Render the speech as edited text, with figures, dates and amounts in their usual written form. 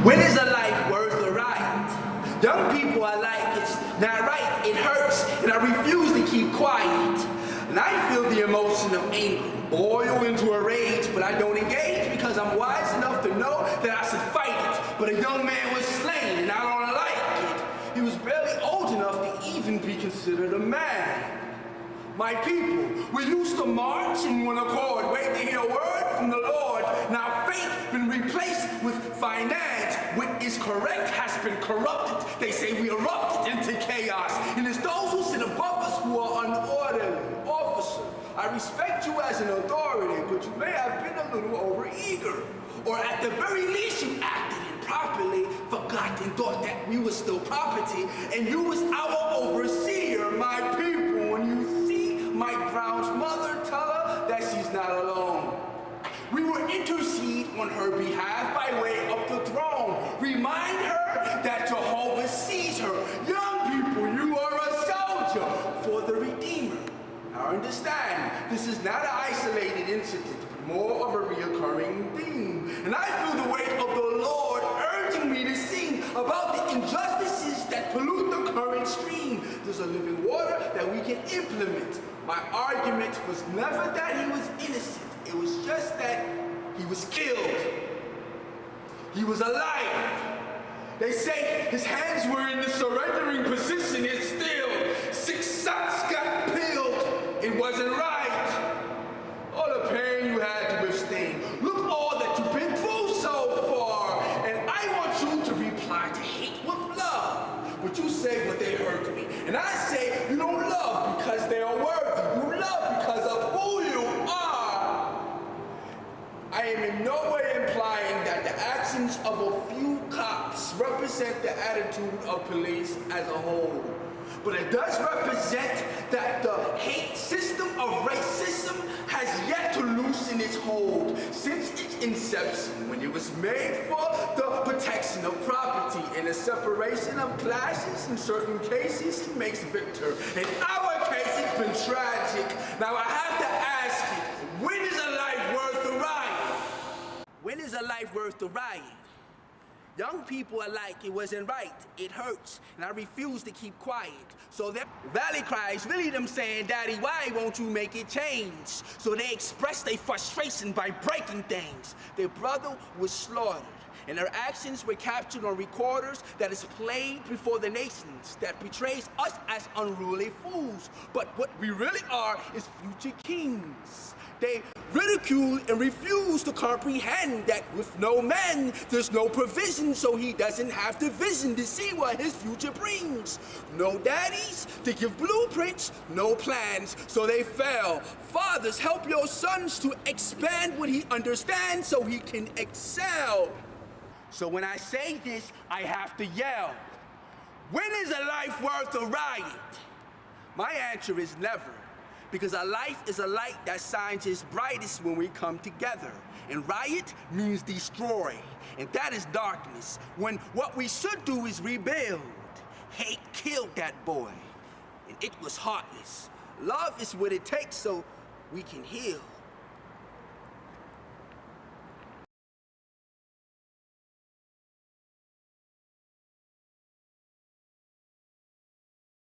When is a life worth a riot? Young people are like, it's not right, it hurts, and I refuse to keep quiet. And I feel the emotion of anger boil into a rage, but I don't engage because I'm wise enough to know that I should fight it. But a young man was slain, and I don't like it. He was barely old enough to even be considered a man. My people, we used to march in one accord, wait to hear a word from the Lord. Now faith been replaced with finance. What is correct has been corrupted. They say we erupted into chaos. And it's those who sit above us who are unorderly. Officer, I respect you as an authority, but you may have been a little overeager. Or at the very least, you acted improperly, forgot and thought that we were still property, and you was our overseer, my people. When you see Mike Brown's mother, tell her that she's not alone. We will intercede on her behalf by way of the throne. Remind her that Jehovah sees her. Young people, you are a soldier for the Redeemer. Now understand, this is not an isolated incident, but more of a reoccurring theme. And I feel the weight of the Lord urging me to sing about the injustices that pollute the current stream. There's a living water that we can implement. My argument was never that he was innocent. It was just that he was killed. He was alive. They say his hands were in the surrendering position. It's still 6 shots got peeled. It wasn't right. All the pain you had to withstand. Look all that you've been through so far. And I want you to reply to hate with love. But you say, but they hurt me. And I say, you don't love because they are worthy. You love because of who you are. I am in no way implying that the actions of a few cops represent the attitude of police as a whole. But it does represent that the hate system of racism has yet to loosen its hold since its inception, when it was made for the protection of property and the separation of classes. In certain cases, it makes victor. In our case, it's been tragic. Now I have to ask you, when is a life worth the riot? When is a life worth the riot? Young people are like, it wasn't right, it hurts, and I refuse to keep quiet. So their rally cry is really them saying, Daddy, why won't you make it change? So they express their frustration by breaking things. Their brother was slaughtered, and their actions were captured on recorders that is played before the nations, that portrays us as unruly fools. But what we really are is future kings. They ridicule and refuse to comprehend that with no man, there's no provision, so he doesn't have the vision to see what his future brings. No daddies to give blueprints, no plans, so they fail. Fathers, help your sons to expand what he understands so he can excel. So when I say this, I have to yell. When is a life worth a riot? My answer is never. Because a life is a light that shines its brightest when we come together. And riot means destroy, and that is darkness, when what we should do is rebuild. Hate killed that boy, and it was heartless. Love is what it takes so we can heal.